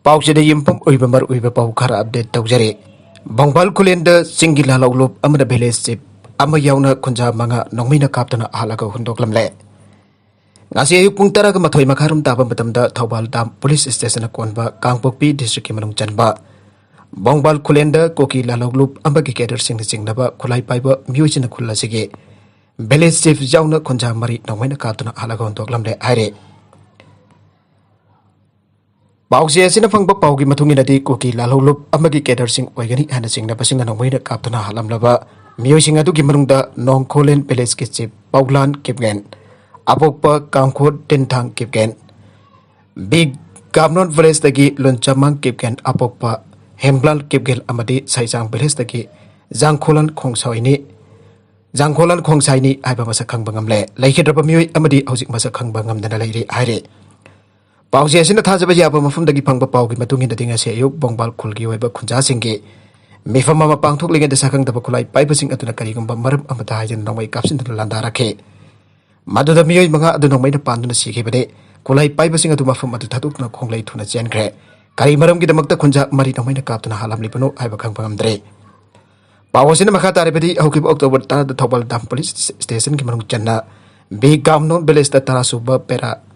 पाउचेदा यमपम उइबा मर उइबा पाउ खरा अपडेट तौजरे बंगबाल खुलेंदा सिंगी लालौलुप अमदा विलेज चिप अमा यावना खुंजा मंगा नोंमिना कापतना हालागा हुंदोकलमले ngasi ayuk pung tara ga mathoi makharum taba matamda thobal dam police station konba kangpokpi district ki manung chanba bongbal khulenda koki laloglup ambagi cader sing singnaba khulai paiba muijina khulla sige village chief jauna khunja mari nongmaina kaptuna halaga huntoklamle aire Pausi asina phangba paugi mathungi nadi koki lalolup amagi cader sing oigani hana singna pasinga nongmaina kaptuna halamlaba miyoi singa du gimarungda nongkholen village ki chief pauglan kipgen apokpa kangkhot tentang kipgen big gamnon village dagi lonchamang kipgen apokpa hemblal kipgel amadi saijang village dagi jangkholan khongsaini aiba masa khangba ngamle laikhidraba miyoi amadi hojik masa khangba ngamdana lairi aire Pausi asina thajaba yaba mafum dagi phangba paugi matungi dadinga se ayuk bongbal khulgi oiba khunja singge mifam ama pangthok linga de sakang daba khulai paiba sing atuna karigumba maram amata hajen nongmai kapsin dana landa rakhe maduda miyoi manga adu nongmai na panduna sikhe bade khulai paiba sing atu mafum atu thatuk na khonglai thuna chenkre kari maram gi damakta khunja mari nongmai na kaptuna halam lipano aiba khangba ngamdre Pawasina makha tare badi ahukib October ta da thobal dam police station ki manung channa be gamnon village da tarasuba pera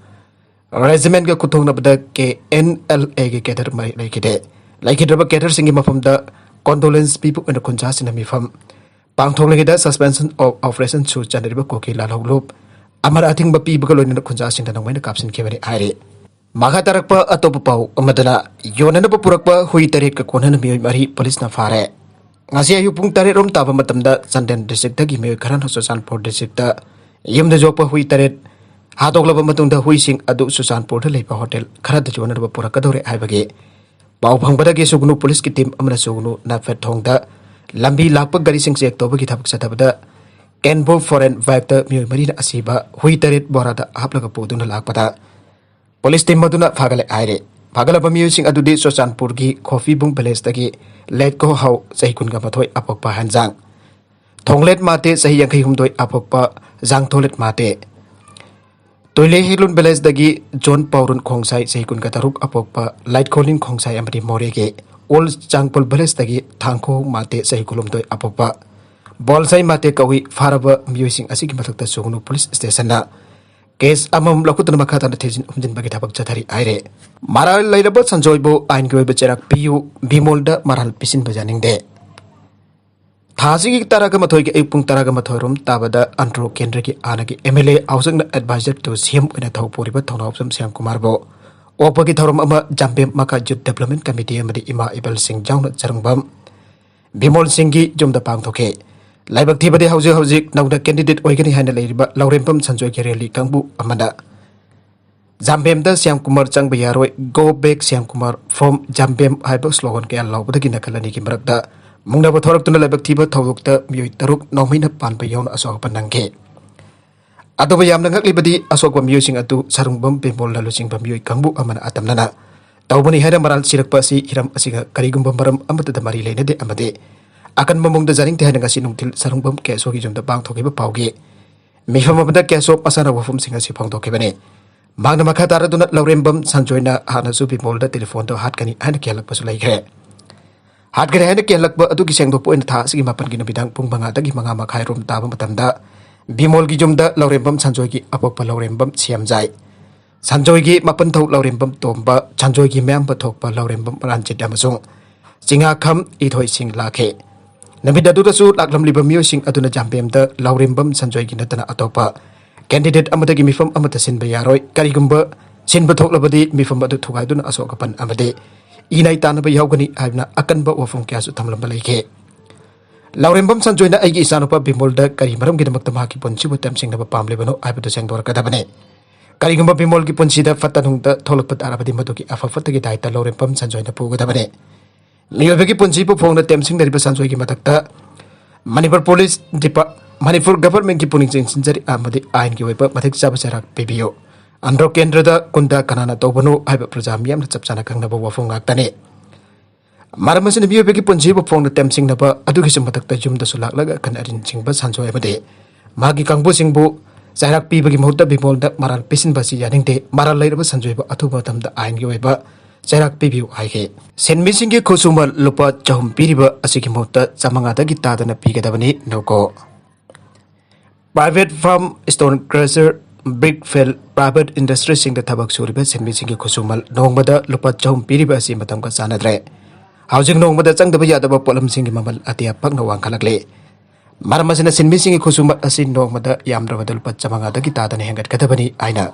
Regiment ga kuthong na bada ke NLA ke cater mai laikide cater singi mafam da condolence people and kunja sina mifam pangthong lagi da suspension of operation chu chanriba koki laloglup amara athing ba pi ba loina kunja sinda nangmai na kapsin khebani aire maga tarakpa atop pau amadana yonana ba purakpa hui taret ka konana mi mari police na fare ngasi ayu pung taret rom taba matamda Sanden district da gi me kharan Susanpur district da yumda jokpa hui taret Hatokla matungda huising adu Susanpur da leipa hotel kharada jona ba purakadore aibage pau phangbada ge sugnu police ki team amna sugnu na fet thongda lambi lakpa gari sing check toba ki thapuk satabada Kenbo foreign vector mi marina asiba hui taret borada haplaga poduna lakpada police team maduna phagale aire phagala ba mi sing adu de Susanpur gi coffee bung palace dagi let ko hau saikun ga mathoi apokpa hanjang thonglet mate sahi yankhai humdoi apokpa jang tholet mate Toile hilun beles dagi John Paurun khongsai seikun kataruk apokpa light calling khongsai amadi morege ol changpol beles dagi thangkho mate sehikulum doi apokpa bolsai mate kawi faraba musing asigi mathakta sugnu police station na case amam lakutna makata na thejin umjin bagi thabak chathari aire maral lairaba sanjoibo ain goi becherak piu bimolda maral pisin bajaning de Thasi taraga mathoi ke ipung taraga mathorum tabada antro kendra ki anagi MLA housing advisor to CM ina thau poriba thona opsam Syam Kumar bo opagi thorum ama jambe maka youth development committee amadi ima ibal sing jauna charangbam Bimol Singgi jumda pangthoke laibak thibade hauji nauda candidate oigani haina leiriba laurempam sanjoi kereli kangbu amada Jambem da Syam Kumar changba yaroi go back Syam Kumar from Jambem haiba slogan ke allawbadagi nakalani ki marakda Mungna ba thorak tuna labak thiba thawukta miyoi taruk nongmaina panpa yawn asok panangke Adoba yamna ngaklibadi asok ba miyoi sing atu sarungbam bemol lalu sing ba miyoi kangbu amana atamnana Tawbani haida maral sirakpa si hiram asiga karigumba maram amata da mari leina de amade akan mamong da jaring te haina ngasi nungtil sarungbam keso gi jumda bang thokiba pauge mifam amada keso pasara wafum singa si phang thoke bane magna makha tara duna laurembam sanjoina hana su bimol da telephone to hat kani haina kelak pasu laikre Hat gare haina kelakba adu ki sengdo point tha sigi mapan gi nabidang pung banga dagi manga makhai rom taba matamda bimol gi jumda laurembam sanjoi gi apokpa laurembam siamjai sanjoi gi mapan thau laurembam tomba sanjoi gi mem pa thokpa laurembam ranchit amasung singa kham I thoi sing lakhe nabida du su laklam liba mio sing aduna jambem da laurembam sanjoi gi natana atopa candidate amada gi mifam amata sinba yaroi karigumba sinba thoklabadi mifam adu thugai duna asokapan amade Inai tanaba yaugani aibna akanba wafum kyasu thamlamba leike Laurembam sanjoina aigi isanupa bimolda kari maram gi damakta mahaki ponchi bu tam singnaba pamlebano aibadu sengdor kadabane kari gumba bimol gi ponchi da fatanungda tholakpat arabadi maduki afafatagi daita Laurembam sanjoina pugadabane Niyobegi ponchi bu phongna tem singdariba sanjoi gi matakta Manipur police Manipur government ki puning sinjari amadi ain gi weba mathik chaba charak pibiyo Andro Kendrada Kunda Kanana Tobano Iba Prajamiam Chapsana Kangaba Wafung Aktane Maramasin Bioki Punjiba Fong the Temsing Naba Adukism Matak Jum the Sulak Laga Kan Arin Singba Sanso Ebade Magi Kangbu Singbu Zarak Piba Mahutta Bimol Maral Pisin Basi Yaning Maral Labor Sanjoba Atubatam the Ain Yoeba Chairak pibiu haike. Simmisinggi Khutsumal Lupa chahum piriba asigi mahutta chamangadagi tadana pigadabani noko. Private farm, stone crusher, brick fill, private industry sing the tabak suriba Simmisinggi Khutsumal nongmada lupa chahum piriba asi matam ka sanadre. Housing nongmada chang daba yadaba polam singi mamal atia pagna wangkalakle. Maramasina Simmisinggi Khutsumal asi nongmada yamdrabada lupa chamangadagi tadana hengat katabani aina.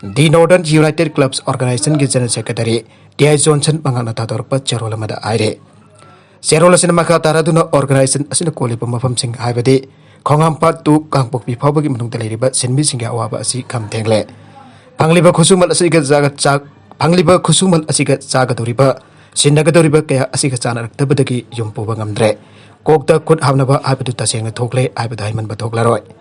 The Northern United Clubs Organization General Secretary D.I. Johnson mangana tatorpa Cherola Mada Aire. Cherola Sinamaka Taraduna Organization Asina Kolipa Mafam Sing Haibade, Kongampat to Kangpok Pipabagi Muntaliriba, Simmisinggi Awaba Asi Kam Tengle. Pangliba Khutsumal Asiga Zaga Chak, Pangliba Khutsumal Asiga Zagadoriba, Sinagadoriba Kaya Asiga Sana Tabadaki Yumpo Bangamdre. Kokta could have never Abituta Sing Tokle, Abadaiman Batoklaroi.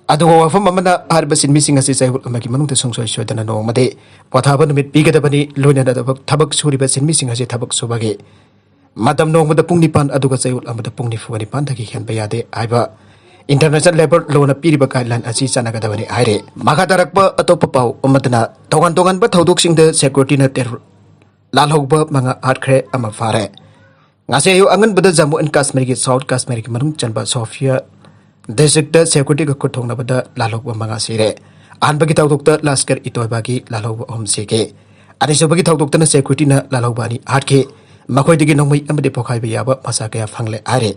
Aduwa wafam amana harba Simmising asi sai magi manung te songso shoidana no made pothaba numit pigadabani loina da thabak suriba Simmising asi thabak subage madam no mada pungni pan aduga sai amada pungni fuani pan thagi khan bayade aiba international labor law na piriba guideline asi chanagadabani aire makadarakpa atopa pau amadana togan ba thodok sing the security na ter lalhogba manga atkre ama fare ngase yu angan bada Jammu and Kashmir ki South Kashmir ki manung chanba Sofia District security ka kuthong na bada lalok ba mga sire an bagi tawtok ta laskar itoy bagi lalok ba hom sike ani so bagi tawtok ta na security na lalok ba ni atke makoy digi nongmai amade pokhay ba yaba masa kaya fangle are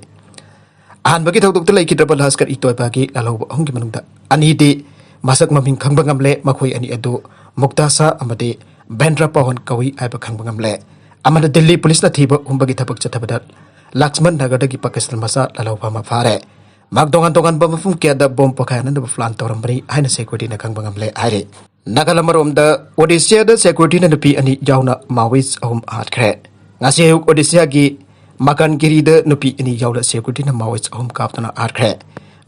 an bagi tawtok ta laiki double laskar itoy bagi lalok ba hom gi manung da ani de masak maming khangba ngamle makoy ani adu muktasa amade bandra pahon kawi ai ba khangba ngamle amada Delhi police na thiba umbagi thapak chathabada Lakshman Nagar dagi Pakistan masa lalok ba ma fare Magdongan ba mafum kaya da bom pakayanan da flan toram bari aina security na kang bangamle aire nakalamarom da Odisha da security na nupi ani jauna mawis ahum atkre ngasi Odisha gi makan giri da nupi ani jauna security na mawis ahum kaptana atkre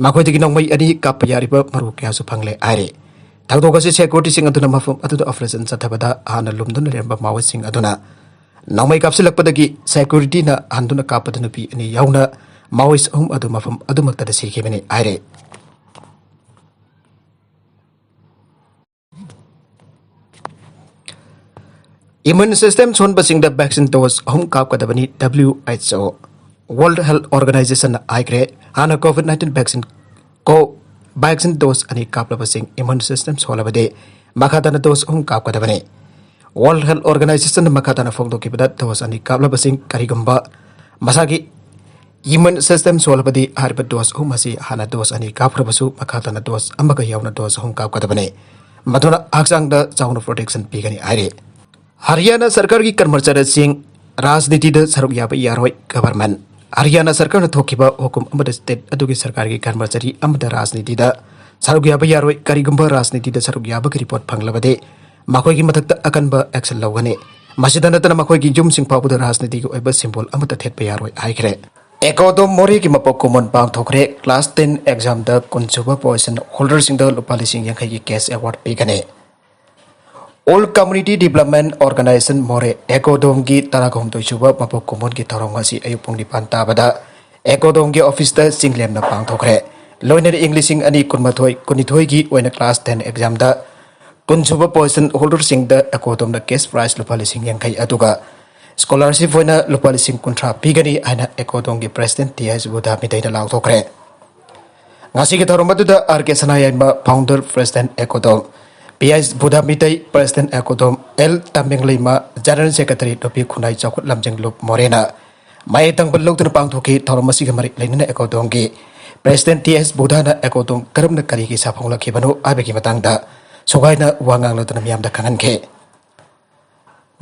makoy digi nong mai ani kapayari ba maru kaya su pangle aire thagdo gasi security sing aduna mafum adu operation sathabada hana lumdun remba mawis sing aduna nongmai kapsilakpadagi security na handuna kapada nupi ani jauna Mawis adu mafam adu maktada sikimini aire. Immune system son basing the vaccine dose kap kadabani WHO World Health Organization aigre hana COVID-19 vaccine ko vaccine dose ani kapla basing immune system solabade makadana dose kap kadabani World Health Organization makadana fogdo kibada dose ani kapla basing karigamba masagi Immune system solabadi harba dos masi hana dos ani kaprabasu makatana dos amaga yauna dos kap kadabane maduna aksang da sound protection pigani aire Haryana sarkar ki karmarchara sing rajniti da saruk yaba yaroi government Haryana sarkar na thokiba hukum amada state adugi sarkar ki karmarchari amada rajniti da saruk yaba yaroi karigumba rajniti da saruk yaba ki report phanglabade makoi ki mathakta akanba action lawgane masidana tana makoi ki jum sing pabuda rajniti ko oiba symbol amada thetpa yaroi aikre Ekodo mori ki mapok kumon pang thokre class 10 exam da consumer position holders in the lupalising yang ki case award pigane All Community Development Organization more Ekodom gi taragom to chuba mapok kumon ki thorong si ayupong di panta bada Ekodom gi office da singlem na pang thokre loiner englishing ani kunmathoi kunithoi gi oina class 10 exam da consumer position holders sing da ekodom da case prize lupalising yang kai atuga Scholarship hoina lupalising kontra pigani aina ekodongi president T.S. Buddha mitai lau thokre ngasi ki thorong madu da RK Sanayama founder president ekodom P.S. Buddha mitai president ekodom L Tambenglima general secretary topi khunai chakut lamjeng lup morena mai tang belok tu pang thoki thorong masi gamari lainna ekodongi president T.S. Buddha na ekodom karam na kari ki saphong lakhi banu abe ki matang da sogaina wangang lo tanam yam da kangan ke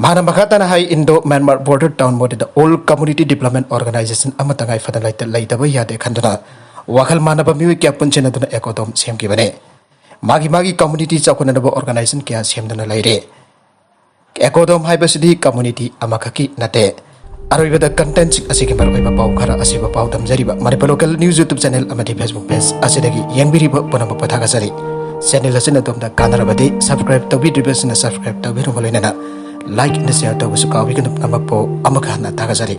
Mana makatana hai Indo Myanmar border town mode the All Community Development Organization amatangai fada laitaba yade khanduna wakal manaba miwi kya punchena duna ekodom sem ki bane magi community chakuna nabo organization kya sem duna laire ekodom hai basidi community amakaki nate aribada content asiki marbai ba pau khara asiba pau tamjariba mari local news YouTube channel amati Facebook page asidagi yangbiri ba panaba pathaga sari channel asina tomda kanarabadi subscribe tabi subscribe tabi rumaloina like and share to busu kawi kan nama po amakana tagazari